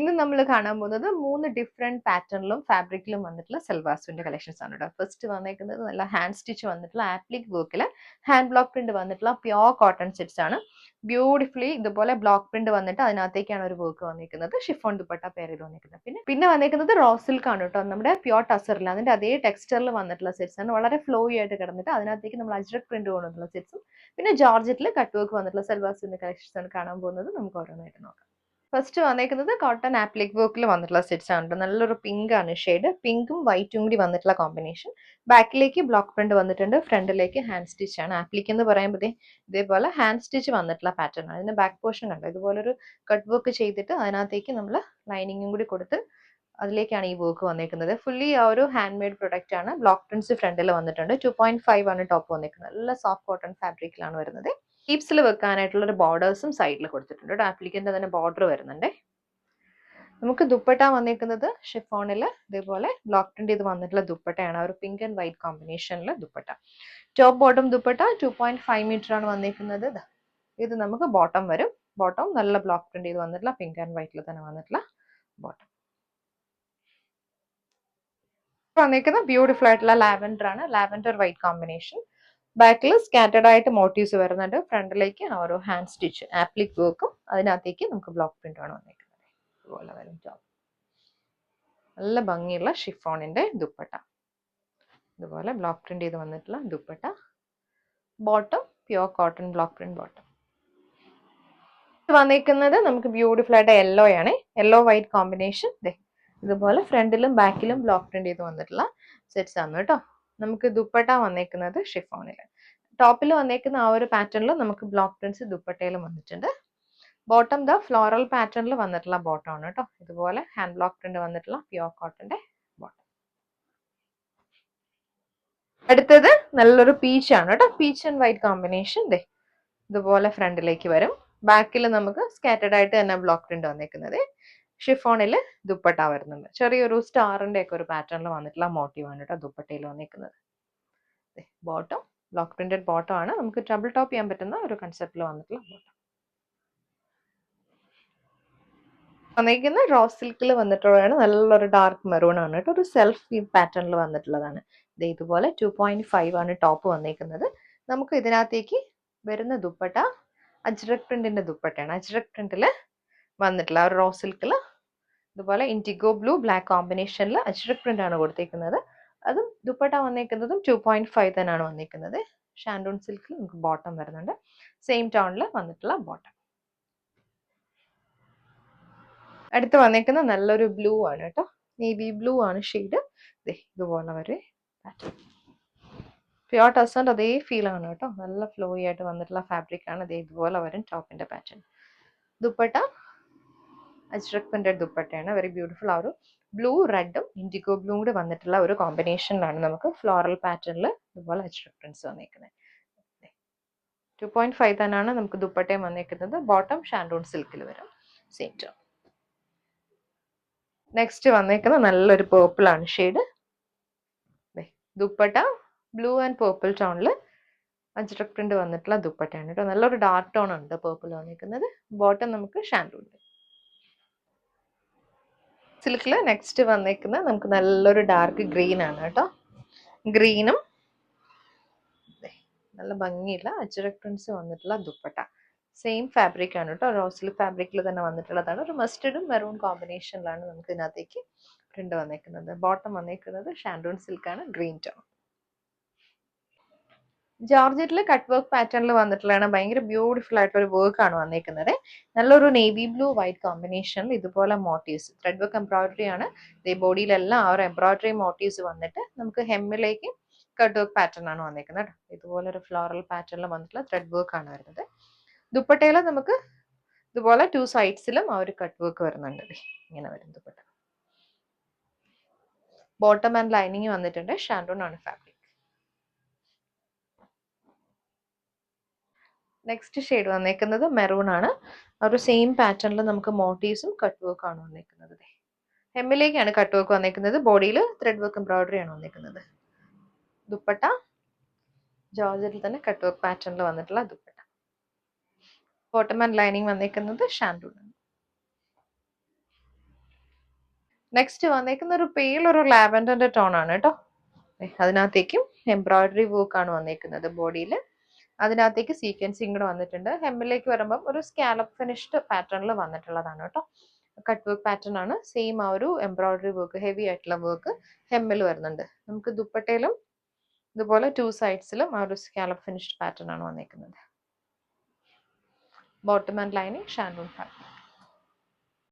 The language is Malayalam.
ഇന്ന് നമ്മൾ കാണാൻ പോകുന്നത് 3 ഡിഫറെന്റ് പാറ്റേണിലും ഫാബ്രിക്കിലും വന്നിട്ടുള്ള സൽവാർ കളക്ഷൻസ് ആണ് കേട്ടോ. ഫസ്റ്റ് വന്നേക്കുന്നത് നല്ല ഹാൻഡ് സ്റ്റിച്ച് വന്നിട്ടുള്ള ആപ്ലിക് വർക്കിൽ ഹാൻഡ് ബ്ലോക്ക് പ്രിന്റ് വന്നിട്ടുള്ള പ്യോർ കോട്ടൺ സെറ്റ്സ് ആണ്. ബ്യൂട്ടിഫുള്ളി ഇതുപോലെ ബ്ലോക്ക് പ്രിന്റ് വന്നിട്ട് അതിനകത്തേക്കാണ് ഒരു വർക്ക് വന്നിരിക്കുന്നത്. ഷിഫോൺ ദുപ്പട്ട പേരിൽ വന്നിരിക്കുന്നത്. പിന്നെ വന്നിരിക്കുന്നത് റോ സിൽക്ക് ആണ് കേട്ടോ. നമ്മുടെ പ്യോർ ടസറിൽ അതിന്റെ അതേ ടെക്സ്ചറിൽ വന്നിട്ടുള്ള സെറ്റ്സ് ആണ്. വളരെ ഫ്ലോയി ആയിട്ട് കിടന്നിട്ട് അതിനകത്തേക്ക് നമ്മൾ അജ്രക് പ്രിന്റ് കൊണ്ടുവന്നിട്ടുള്ള സെറ്റ്സും പിന്നെ ജോർജറ്റിൽ കട്ട് വർക്ക് വന്നിട്ടുള്ള സൽവാർ കളക്ഷൻസ് ആണ് കാണാൻ പോകുന്നത്. നമുക്ക് ഓരോന്നായിട്ട് നോക്കാം. ഫസ്റ്റ് വന്നേക്കുന്നത് കോട്ടൺ ആപ്ലിക് വർക്കിൽ വന്നിട്ടുള്ള സെറ്റ്സ് ആണ്. നല്ലൊരു പിങ്ക് ആണ് ഷെയ്ഡ്. പിങ്കും വൈറ്റും കൂടി വന്നിട്ടുള്ള കോമ്പിനേഷൻ. ബാക്കിലേക്ക് ബ്ലോക്ക് പ്രിന്റ് വന്നിട്ടുണ്ട്. ഫ്രണ്ടിലേക്ക് ഹാൻഡ് സ്റ്റിച്ച് ആണ്. ആപ്ലിക് എന്ന് പറയുമ്പോൾ ഇതേപോലെ ഹാൻഡ് സ്റ്റിച്ച് വന്നിട്ടുള്ള പാറ്റേൺ ആണ്. അതിന്റെ ബാക്ക് പോർഷൻ കണ്ടോ, ഇതുപോലൊരു കട്ട് വർക്ക് ചെയ്തിട്ട് അതിനകത്തേക്ക് നമ്മൾ ലൈനിങ്ങും കൂടി കൊടുത്ത് അതിലേക്കാണ് ഈ വർക്ക് വന്നേക്കുന്നത്. ഫുള്ളി ആ ഒരു ഹാൻഡ് മെയ്ഡ് പ്രൊഡക്റ്റ് ആണ്. ബ്ലോക്ക് പ്രിന്റ്സ് ഫ്രണ്ടിൽ വന്നിട്ടുണ്ട്. 2.5 ആണ് ടോപ്പ് വന്നിരിക്കുന്നത്. നല്ല സോഫ്റ്റ് കോട്ടൺ ഫാബ്രിക്കിലാണ് വരുന്നത്. സ്ലീവ്സിൽ വെക്കാനായിട്ടുള്ള ഒരു ബോർഡേഴ്സും സൈഡിൽ കൊടുത്തിട്ടുണ്ട്. ആപ്ലിക്കിന്റെ തന്നെ ബോർഡർ വരുന്നുണ്ട്. നമുക്ക് ദുപ്പട്ട വന്നിരിക്കുന്നത് ഷിഫോണിൽ ഇതേപോലെ ബ്ലോക്ക് പ്രിന്റ് ചെയ്ത് വന്നിട്ടുള്ള ദുപ്പട്ടയാണ്. ഒരു പിങ്ക് ആൻഡ് വൈറ്റ് കോമ്പിനേഷനിൽ dupatta. Top bottom dupatta 2.5 metre ആണ് വന്നിരിക്കുന്നത്. ഇത് നമുക്ക് ബോട്ടം വരും. ബോട്ടം നല്ല ബ്ലോക്ക് പ്രിന്റ് ചെയ്ത് വന്നിട്ടുള്ള പിങ്ക് ആൻഡ് വൈറ്റിൽ തന്നെ വന്നിട്ടുള്ള ബോട്ടം. വന്നിരിക്കുന്ന ബ്യൂട്ടിഫുൾ ആയിട്ടുള്ള ലാവൻഡർ ആണ്. Lavender white combination. ബാക്കിൽ സ്കാറ്റേഡ് ആയിട്ട് മോട്ടീവ്സ് വരുന്നുണ്ട്. ഫ്രണ്ടിലേക്ക് ഓരോ ഹാൻഡ് സ്റ്റിച്ച് ആപ്ലിക് വർക്കും അതിനകത്തേക്ക് നമുക്ക് ബ്ലോക്ക് പ്രിന്റ് ആണ് വന്നിരിക്കുന്നത്. ഇതുപോലെ വരും ടോപ്പ്. നല്ല ഭംഗിയുള്ള ഷിഫോണിന്റെ ദുപ്പട്ട. ഇതുപോലെ ബ്ലോക്ക് പ്രിന്റ് ചെയ്ത് വന്നിട്ടുള്ള dupatta. Bottom pure cotton block print bottom. വന്നിരിക്കുന്നത് നമുക്ക് ബ്യൂട്ടിഫുൾ ആയിട്ട് യെല്ലോ ആണ്. Yellow white combination. ഇതുപോലെ ഫ്രണ്ടിലും ബാക്കിലും ബ്ലോക്ക് പ്രിന്റ് ചെയ്ത് വന്നിട്ടുള്ള സെറ്റ്സ് ആണ് കേട്ടോ. നമുക്ക് ദുപ്പട്ട വന്നേക്കുന്നത് ഷിഫോണിൽ. ടോപ്പിൽ വന്നേക്കുന്ന ആ ഒരു പാറ്റേണിൽ നമുക്ക് ബ്ലോക്ക് പ്രിന്റ്സ് ദുപ്പട്ടയിലും വന്നിട്ടുണ്ട്. ബോട്ടം ഫ്ലോറൽ പാറ്റേണിൽ വന്നിട്ടുള്ള ബോട്ടം ആണ് കേട്ടോ. ഇതുപോലെ ഹാൻഡ് ബ്ലോക്ക് പ്രിന്റ് വന്നിട്ടുള്ള പ്യോർ കോട്ടന്റെ ബോട്ടം. അടുത്തത് നല്ലൊരു പീച്ച് ആണ് കേട്ടോ. Peach and white combination. ഇതുപോലെ ഫ്രണ്ടിലേക്ക് വരും. ബാക്കിൽ നമുക്ക് സ്കാറ്റേഡ് ആയിട്ട് തന്നെ ബ്ലോക്ക് പ്രിന്റ് വന്നേക്കുന്നത്. ഷിഫോണിൽ ദുപ്പട്ട വരുന്നുണ്ട്. ചെറിയൊരു സ്റ്റാറിന്റെ ഒക്കെ ഒരു പാറ്റേണിൽ വന്നിട്ടുള്ള മോട്ടീവ് ആണ് കേട്ടോ ദുപ്പട്ടയിൽ വന്നിരിക്കുന്നത്. ബോട്ടം ബ്ലോക്ക് പ്രിന്റഡ് ബോട്ടം ആണ്. നമുക്ക് ഡബിൾ ടോപ്പ് ചെയ്യാൻ പറ്റുന്ന ഒരു കൺസെപ്റ്റിൽ വന്നിട്ടുള്ള ബോട്ടം. വന്നിരിക്കുന്ന റോ സിൽക്കിൽ വന്നിട്ടുള്ളതാണ്. നല്ലൊരു ഡാർക്ക് മെറൂൺ ആണ് കേട്ടോ. ഒരു സെൽഫ് വീവ് പാറ്റേണിൽ വന്നിട്ടുള്ളതാണ്. ഇതുപോലെ 2.5 ആണ് ടോപ്പ് വന്നിരിക്കുന്നത്. നമുക്ക് ഇതിനകത്തേക്ക് വരുന്ന ദുപ്പട്ട അജ്രക് പ്രിന്റിന്റെ ദുപ്പട്ടയാണ്. അജ്രക് പ്രിന്റിൽ വന്നിട്ടുള്ള റോ സിൽക്കിൽ ഇതുപോലെ ഇൻഡിഗോ ബ്ലൂ ബ്ലാക്ക് കോമ്പിനേഷനിൽ അജ്രക് പ്രിന്റ് ആണ് കൊടുത്തിരിക്കുന്നത്. അതും ദുപ്പട്ട വന്നിരിക്കുന്നതും 2.5 തന്നെയാണ് വന്നിരിക്കുന്നത്. ഷാൻഡൂൺ സിൽക്കിൽ നമുക്ക് ബോട്ടം വരുന്നുണ്ട്. സെയിം ടോണിൽ വന്നിട്ടുള്ള ബോട്ടം. അടുത്ത് വന്നിരിക്കുന്ന നല്ലൊരു ബ്ലൂ ആണ് കേട്ടോ. നേവി ബ്ലൂ ആണ് ഷെയ്ഡ്. ഇതുപോലെ ഒരു പാറ്റേൺ. പ്യോർ ടസറിന്റെ അതേ ഫീൽ ആണ് കേട്ടോ. നല്ല ഫ്ലോയി ആയിട്ട് വന്നിട്ടുള്ള ഫാബ്രിക് ആണ്. ഇതുപോലെ വരും ടോപ്പിന്റെ പാറ്റേൺ. ദുപ്പട്ട അജ്രക് പ്രിന്റഡ് ദുപ്പട്ടയാണ്. Very beautiful. ആ ഒരു ബ്ലൂ റെഡും ഇൻഡിഗോ ബ്ലൂ കൂടി വന്നിട്ടുള്ള ഒരു കോമ്പിനേഷനിലാണ് നമുക്ക് ഫ്ലോറൽ പാറ്റേണിൽ ഇതുപോലെ അജ്രക് പ്രിന്റ്സ് വന്നിരിക്കുന്നത്. 2.5 തന്നെയാണ് നമുക്ക് ദുപ്പട്ടയും വന്നിരിക്കുന്നത്. ബോട്ടം ഷാൻഡൂൺ സിൽക്കിൽ വരും. Same tone. നെക്സ്റ്റ് വന്നേക്കുന്ന നല്ലൊരു പേർപ്പിൾ ആണ് shade. Dupatta blue and purple ടോണിൽ അജ്രക് പ്രിന്റ് വന്നിട്ടുള്ള ദുപ്പട്ടയാണ് കേട്ടോ. നല്ലൊരു ഡാർക്ക് ടോൺ ഉണ്ട് പേർപ്പിൾ വന്നിരിക്കുന്നത്. ബോട്ടം നമുക്ക് ഷാൻഡൂൺ സിൽക്കിൽ. നെക്സ്റ്റ് വന്നേക്കുന്നത് നമുക്ക് നല്ലൊരു ഡാർക്ക് ഗ്രീൻ ആണ് കേട്ടോ. ഗ്രീനും നല്ല ഭംഗിയുള്ള അജ്രക് പ്രിന്റ്സ് വന്നിട്ടുള്ള ദുപ്പട്ട. സെയിം ഫാബ്രിക് ആണ് കേട്ടോ. റോ സിൽക്ക് ഫാബ്രിക്കിൽ തന്നെ വന്നിട്ടുള്ളതാണ്. ഒരു മസ്റ്റർഡും മെറൂൺ കോമ്പിനേഷനിലാണ് നമുക്ക് ഇതിനകത്തേക്ക് പ്രിന്റ് വന്നേക്കുന്നത്. ബോട്ടം വന്നേക്കുന്നത് ഷാൻഡൂൺ സിൽക്ക് ആണ്. Green tone. ജോർജറ്റിൽ കട്ട് വർക്ക് പാറ്റേണിൽ വന്നിട്ടുള്ളതാണ്. ഭയങ്കര ബ്യൂട്ടിഫുൾ ആയിട്ടുള്ള ഒരു വർക്ക് ആണ് വന്നിരിക്കുന്നത്. നല്ലൊരു നേവി ബ്ലൂ വൈറ്റ് കോമ്പിനേഷനിൽ ഇതുപോലെ മോട്ടീവ്സ് ത്രെഡ് വർക്ക് എംബ്രോയിഡറി ആണ്. ബോഡിയിലെല്ലാം ആ ഒരു എംബ്രോയിഡറി മോട്ടീവ്സ് വന്നിട്ട് നമുക്ക് ഹെമ്മിലേക്ക് കട്ട് വർക്ക് പാറ്റേൺ ആണ് വന്നിരിക്കുന്നത്. ഇതുപോലെ ഒരു ഫ്ലോറൽ പാറ്റേണിൽ വന്നിട്ടുള്ള ത്രെഡ് വർക്ക് ആണ് വരുന്നത്. ദുപ്പട്ടയിൽ നമുക്ക് ഇതുപോലെ 2 സൈഡ്സിലും ആ ഒരു കട്ട് വർക്ക് വരുന്നുണ്ട്. ഇങ്ങനെ വരും ദുപ്പട്ട. ബോട്ടം ആൻഡ് ലൈനിങ് വന്നിട്ടുണ്ട്. ഷാൻഡൂൺ ആണ് ഫാബ്രിക്. നെക്സ്റ്റ് ഷെയ്ഡ് വന്നേക്കുന്നത് മെറൂൺ ആണ്. ഒരു സെയിം പാറ്റേണിൽ നമുക്ക് മോട്ടീവ്സും കട്ട് വർക്ക് ആണ് വന്നേക്കുന്നത്. ഹെമ്മിലേക്കാണ് കട്ട് വർക്ക് വന്നേക്കുന്നത്. ബോഡിയിൽ ത്രെഡ് വർക്ക് എംബ്രോയിഡറി ആണ് വന്നേക്കുന്നത്. ദുപ്പട്ട ജോർജറ്റിൽ തന്നെ കട്ട് വർക്ക് പാറ്റേണിൽ വന്നിട്ടുള്ള ദുപ്പട്ട. ബോട്ടം ആൻഡ് ലൈനിങ് വന്നേക്കുന്നത് ഷാൻഡൂൺ ആണ്. നെക്സ്റ്റ് വന്നേക്കുന്ന ഒരു പേൾ ഒരു ലാവൻഡറിന്റെ ടോൺ ആണ് കേട്ടോ. അതിനകത്തേക്കും എംബ്രോയിഡറി വർക്ക് ആണ് വന്നേക്കുന്നത് ബോഡിയിൽ. അതിനകത്തേക്ക് സീക്വൻസിങ് കൂടെ വന്നിട്ടുണ്ട്. ഹെമ്മിലേക്ക് വരുമ്പം ഒരു സ്കാലപ്പ് ഫിനിഷ്ഡ് പാറ്റേണിൽ വന്നിട്ടുള്ളതാണ് കേട്ടോ. കട്ട് വർക്ക് പാറ്റേൺ ആണ്. സെയിം ആ ഒരു എംബ്രോയിഡറി വർക്ക് ഹെവി ആയിട്ടുള്ള വർക്ക് ഹെമ്മിൽ വരുന്നുണ്ട്. നമുക്ക് ദുപ്പട്ടയിലും ഇതുപോലെ 2 സൈഡ്സിലും ആ ഒരു സ്കാലപ്പ് ഫിനിഷ്ഡ് പാറ്റേൺ ആണ് വന്നേക്കുന്നത്. Bottom and lining shantoon fabric.